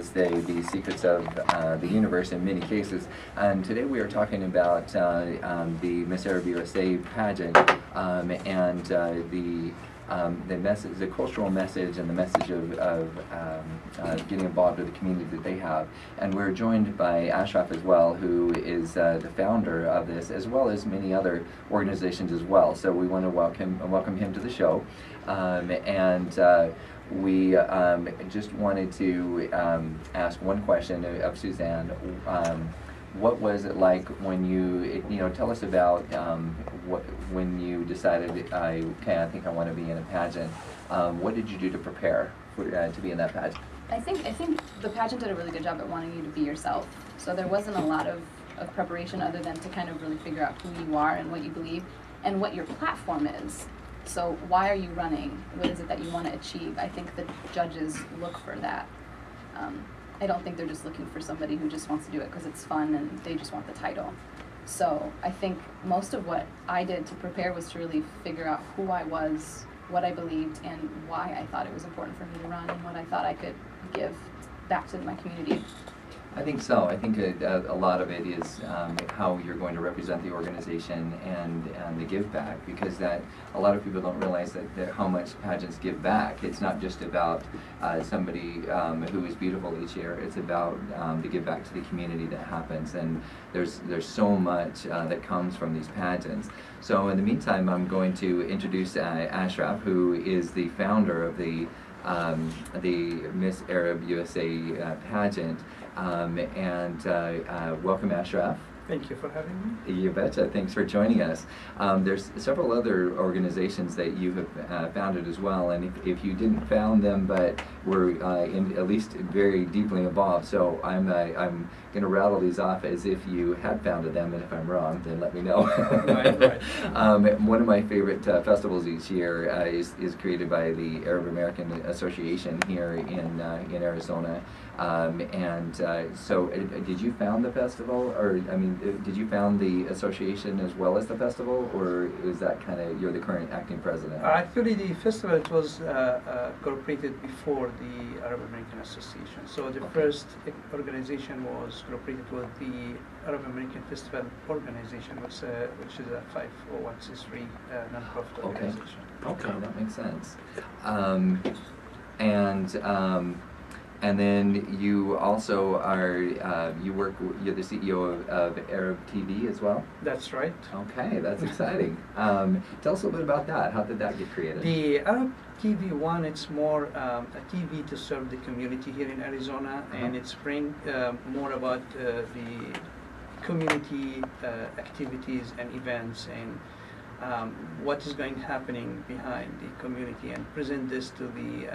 is the secrets of the universe in many cases. And today we are talking about the Miss Arab USA pageant and the message, the cultural message, and the message of getting involved with the community that they have. And we're joined by Ashraf as well, who is the founder of this, as well as many other organizations as well. So we want to welcome him to the show, we just wanted to ask one question of Suzanne. What was it like when tell us about when you decided, okay, I think I want to be in a pageant. What did you do to prepare to be in that pageant? I think the pageant did a really good job at wanting you to be yourself. So there wasn't a lot of preparation other than to kind of really figure out who you are and what you believe and what your platform is. So why are you running? What is it that you want to achieve? I think the judges look for that. I don't think they're just looking for somebody who just wants to do it because it's fun and they just want the title. So I think most of what I did to prepare was to really figure out who I was, what I believed, and why I thought it was important for me to run and what I thought I could give back to my community. I think so. I think a lot of it is how you're going to represent the organization and the give back, because that a lot of people don't realize that how much pageants give back. It's not just about somebody who is beautiful each year. It's about the give back to the community that happens, and there's so much that comes from these pageants. So in the meantime, I'm going to introduce Ashraf, who is the founder of the Miss Arab USA pageant. Welcome, Ashraf. Thank you for having me. You betcha. Thanks for joining us. There's several other organizations that you have founded as well, and if you didn't found them, but were at least very deeply involved, so I'm going to rattle these off as if you had founded them, and if I'm wrong, then let me know. Right. One of my favorite festivals each year is created by the Arab American Association here in Arizona. So did you found the festival, or did you found the association as well as the festival, or is that kind of, you're the current acting president? Actually, the festival, it was incorporated before the Arab American Association. So the first organization was incorporated with the Arab American Festival Organization, which is a 501c3 nonprofit organization. Okay, that makes sense. And then you also are, you're the CEO of Arab TV as well? That's right. Okay, that's exciting. Tell us a little bit about that. How did that get created? The Arab TV One, it's more a TV to serve the community here in Arizona, and it's bring more about the community activities and events and what is happening behind the community, and present this to the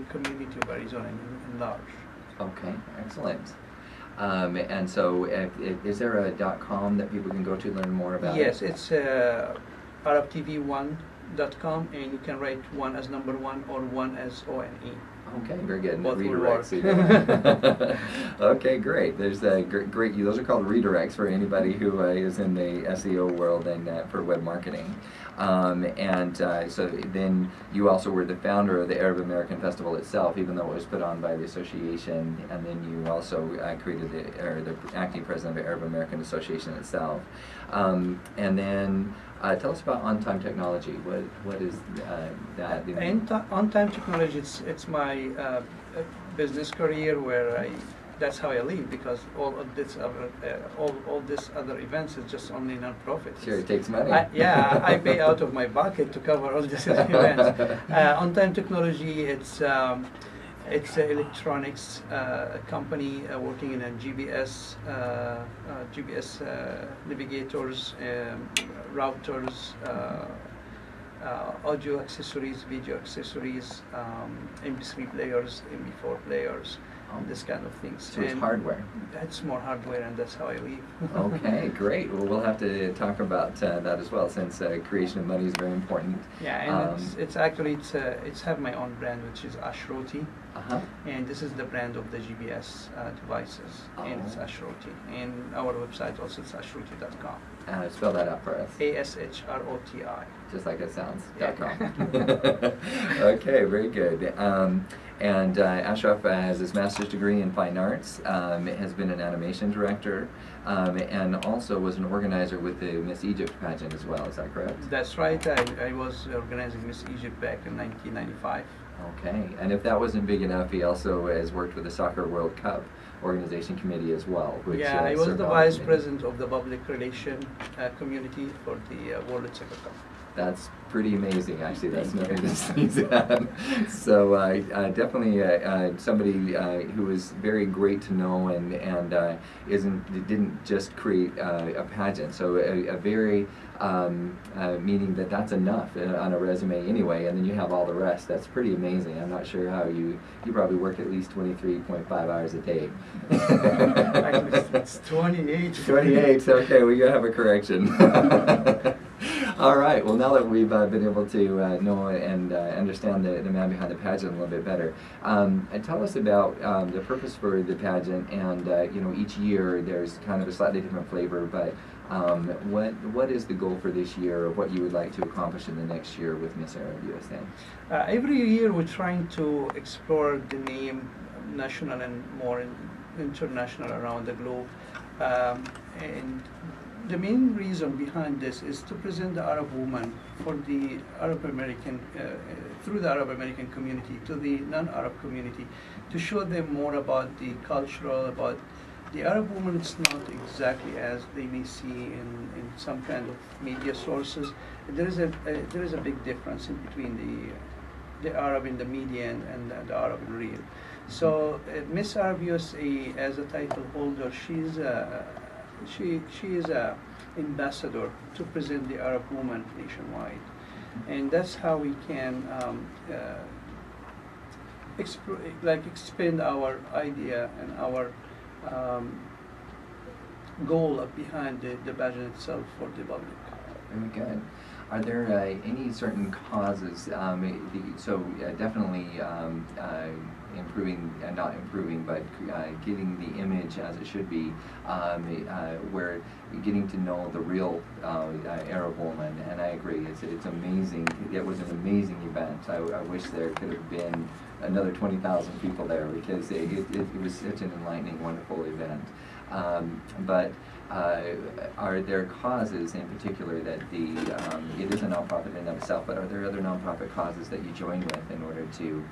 community of Arizona in large. Okay, excellent. And so, is there a .com that people can go to learn more about it? Yes, it's arabtv1.com, and you can write one as number one or one as ONE. Okay, very good. Both Redirects. Okay, great. There's great. Those are called redirects for anybody who is in the SEO world and for web marketing. So then you also were the founder of the Arab American Festival itself, even though it was put on by the association, and then you also created the acting president of the Arab American Association itself. And then tell us about On-Time Technology. What is that? On-Time Technology, it's my business career where that's how I live, because all of this other events is just only non-profit. Sure, it takes money. I pay out of my pocket to cover all these events. On-Time Technology, it's an electronics company working in a GPS navigators, routers, audio accessories, video accessories, MP3 players, MP4 players, this kind of things. So it's hardware. That's more hardware, and that's how I live. Okay, great. Well, we'll have to talk about that as well, since creation of money is very important. Yeah, and it's actually have my own brand, which is Ashroti. Uh-huh. And this is the brand of the GPS devices, and it's Oh. Ashroti. And our website also is ashroti.com. Spell that out for us. Ashroti. Just like it sounds. Yeah. .com. Okay, very good. And Ashraf has his master's degree in fine arts, has been an animation director, and also was an organizer with the Miss Egypt pageant as well. Is that correct? That's right. I was organizing Miss Egypt back in 1995. Okay, and if that wasn't big enough, he also has worked with the Soccer World Cup organization committee as well. Which, Yeah, I was served the on vice committee. president of the public relation community for the World Soccer Cup. That's pretty amazing, actually. That's nothing to sneeze at. So definitely somebody who is very great to know and didn't just create a pageant. So a very meaning that's enough on a resume anyway, and then you have all the rest. That's pretty amazing. I'm not sure how you probably work at least 23.5 hours a day. Actually, it's 28. 28. Okay, we have a correction. All right. Well, now that we've been able to know and understand the man behind the pageant a little bit better, tell us about the purpose for the pageant. And each year there's kind of a slightly different flavor. But what is the goal for this year, or what you would like to accomplish in the next year with Miss Arab USA? Every year we're trying to explore the name national and more international around the globe. And the main reason behind this is to present the Arab woman for the Arab American, through the Arab American community to the non-Arab community, to show them more about the cultural, about the Arab woman. It's not exactly as they may see in some kind of media sources. There is a big difference in between the Arab in the media and the Arab in real. So Miss Arab USA, as a title holder, she is a ambassador to present the Arab woman nationwide, and that's how we can expand our idea and our goal behind the pageant itself for the public. Very good. Are there any certain causes? Definitely improving, not improving, but getting the image as it should be, where you're getting to know the real Arab woman. And I agree, it's amazing. It was an amazing event. I wish there could have been another 20,000 people there, because it was such an enlightening, wonderful event. But are there causes in particular that it is a nonprofit in and of itself, but are there other nonprofit causes that you join with in order to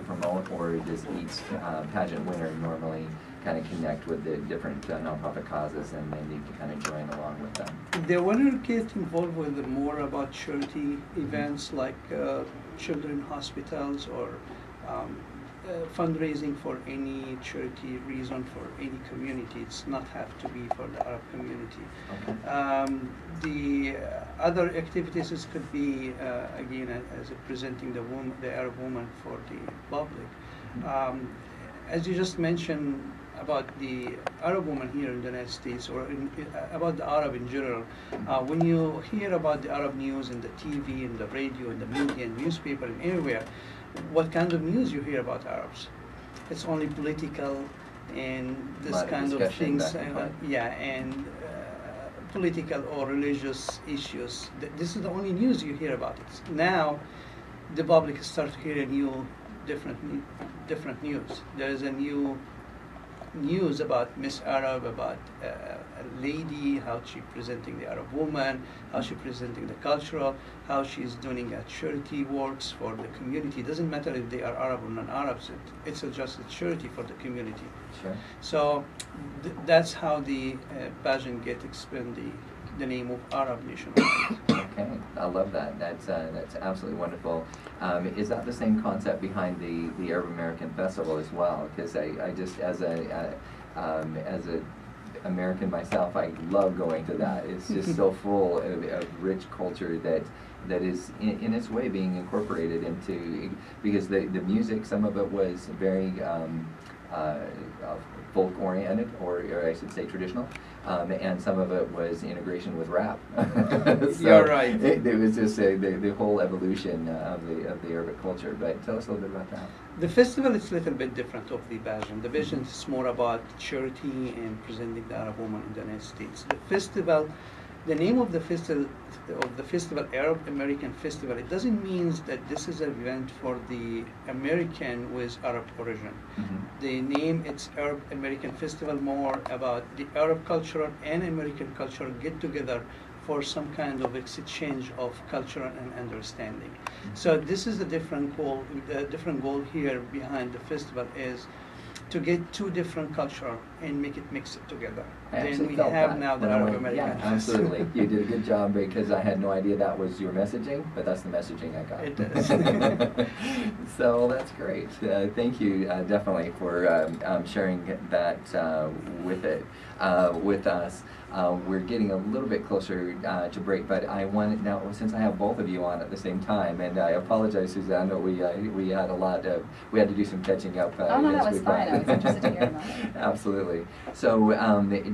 promote, or does each pageant winner normally kind of connect with the different nonprofit causes and they need to kind of join along with them? The winner gets involved with more about charity events like children hospitals or fundraising for any charity reason for any community. It's not have to be for the Arab community. Okay. The other activities could be again as presenting the Arab woman for the public. As you just mentioned about the Arab woman here in the United States, or about the Arab in general, when you hear about the Arab news in the TV, in the radio, in the media, in newspaper, and everywhere, what kind of news you hear about Arabs? It's only political and this kind of things, and political or religious issues. This is the only news you hear about it. Now, the public start to hear different news. There is a new news about Miss Arab, about a lady, how she presenting the Arab woman, how she presenting the cultural, how she's doing a charity works for the community. It doesn't matter if they are Arab or non-Arabs. It's just a charity for the community. Sure. So that's how the pageant get expand the name of Arab nationwide. Okay, I love that. That's absolutely wonderful. Is that the same concept behind the Arab American Festival as well? Because I just as a American myself, I love going to that. It's just so full of rich culture that is in its way being incorporated into, because the music, some of it was very folk-oriented, or I should say traditional, and some of it was integration with rap. So You're right. It was just the whole evolution of the Arabic culture. But tell us a little bit about that. The festival is a little bit different of the pageant. The pageant is more about charity and presenting the Arab woman in the United States. The festival, the name of the festival, Arab American Festival, it doesn't mean that this is an event for the American with Arab origin. The name, it's Arab American Festival, more about the Arab culture and American culture get together for some kind of exchange of culture and understanding. So this is a different goal. The different goal here behind the festival is to get two different culture and make it mix it together. Then we have now the Arab American Festival. Yeah, absolutely. You did a good job, because I had no idea that was your messaging, but that's the messaging I got. It is. So that's great. Thank you definitely for sharing that with us. We're getting a little bit closer to break, but I want now, since I have both of you on at the same time, and I apologize, Suzanne, but we had we had to do some catching up. Oh no, that was fine. I was interested to hear about it. Absolutely. So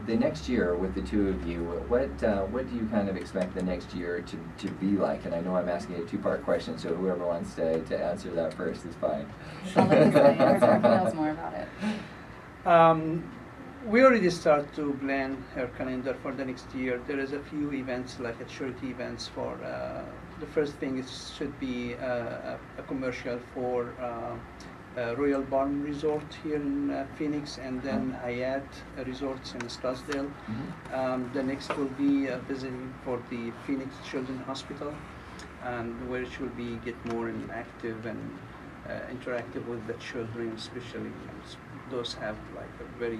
the next year with the two of you, what do you kind of expect the next year to be like? And I know I'm asking a two-part question, so whoever wants to answer that first is fine. I'll let Lisa answer. He knows more about it. We already start to plan her calendar for the next year. There is a few events, like a charity events for, the first thing is should be a commercial for Royal Palm Resort here in Phoenix, and then Hyatt Resorts in Scottsdale. The next will be visiting for the Phoenix Children's Hospital, and where she will be get more active and interactive with the children, especially those have like a very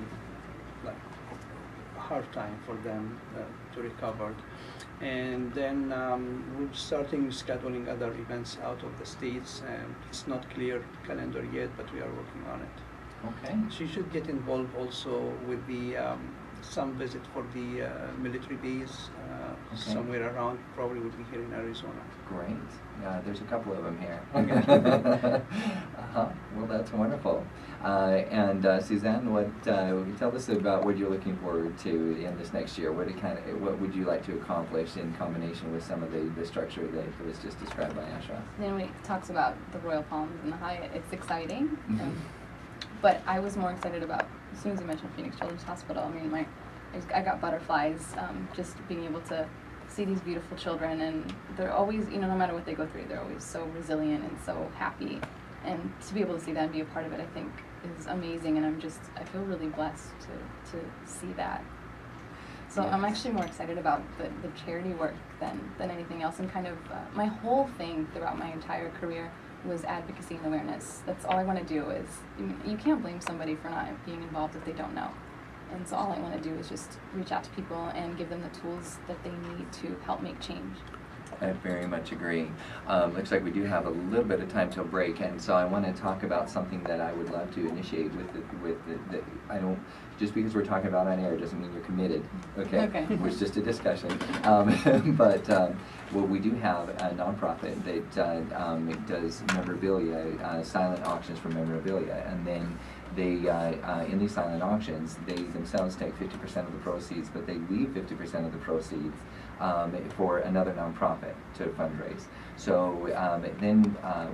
hard time for them to recover. And then we're starting scheduling other events out of the States, and it's not clear calendar yet, but we are working on it. Okay. She should get involved also with the some visit for the military base somewhere around, probably would be here in Arizona. Great. Yeah, there's a couple of them here. Well, that's wonderful. And Suzanne, tell us about what you're looking forward to in this next year. What would you like to accomplish in combination with some of the structure that was just described by Ashraf? Then when he talks about the Royal Palms and the Hyatt, it's exciting. But I was more excited about, as soon as you mentioned Phoenix Children's Hospital, I mean, I got butterflies just being able to see these beautiful children, and they're always, no matter what they go through, they're always so resilient and so happy. And to be able to see that and be a part of it, I think is amazing, and I feel really blessed to see that. So yes. I'm actually more excited about the charity work than anything else, and kind of my whole thing throughout my entire career was advocacy and awareness. That's all I want to do. Is you can't blame somebody for not being involved if they don't know. And so all I want to do is just reach out to people and give them the tools that they need to help make change. I very much agree. Looks like we do have a little bit of time till break, and so I want to talk about something that I would love to initiate I don't, just because we're talking about on air doesn't mean you're committed, okay? It was just a discussion. Well, we do have a nonprofit that does memorabilia, silent auctions for memorabilia, and then they, in these silent auctions, they themselves take 50% of the proceeds, but they leave 50% of the proceeds for another nonprofit to fundraise. So then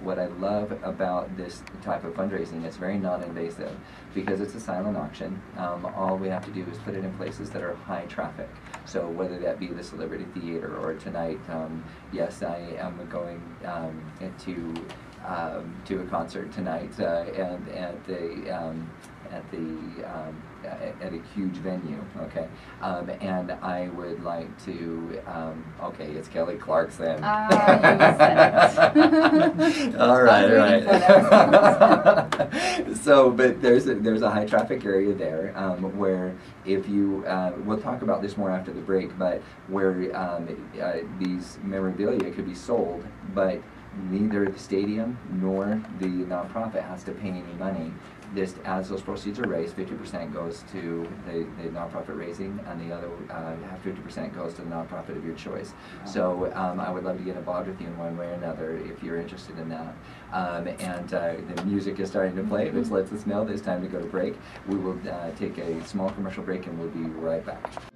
what I love about this type of fundraising, it's very non-invasive because it's a silent auction. All we have to do is put it in places that are high traffic. So whether that be the Celebrity Theater, or tonight, yes, I am going to a concert tonight and at a huge venue, okay? And I would like to, okay, it's Kelly Clarkson. All right. So, but there's a high traffic area there where if you, we'll talk about this more after the break, but where these memorabilia could be sold, but neither the stadium nor the nonprofit has to pay any money this, as those proceeds are raised, 50% goes to the nonprofit raising, and the other half 50% goes to the nonprofit of your choice. So I would love to get involved with you in one way or another if you're interested in that. The music is starting to play, which lets us know that it's time to go to break. We will take a small commercial break, and we'll be right back.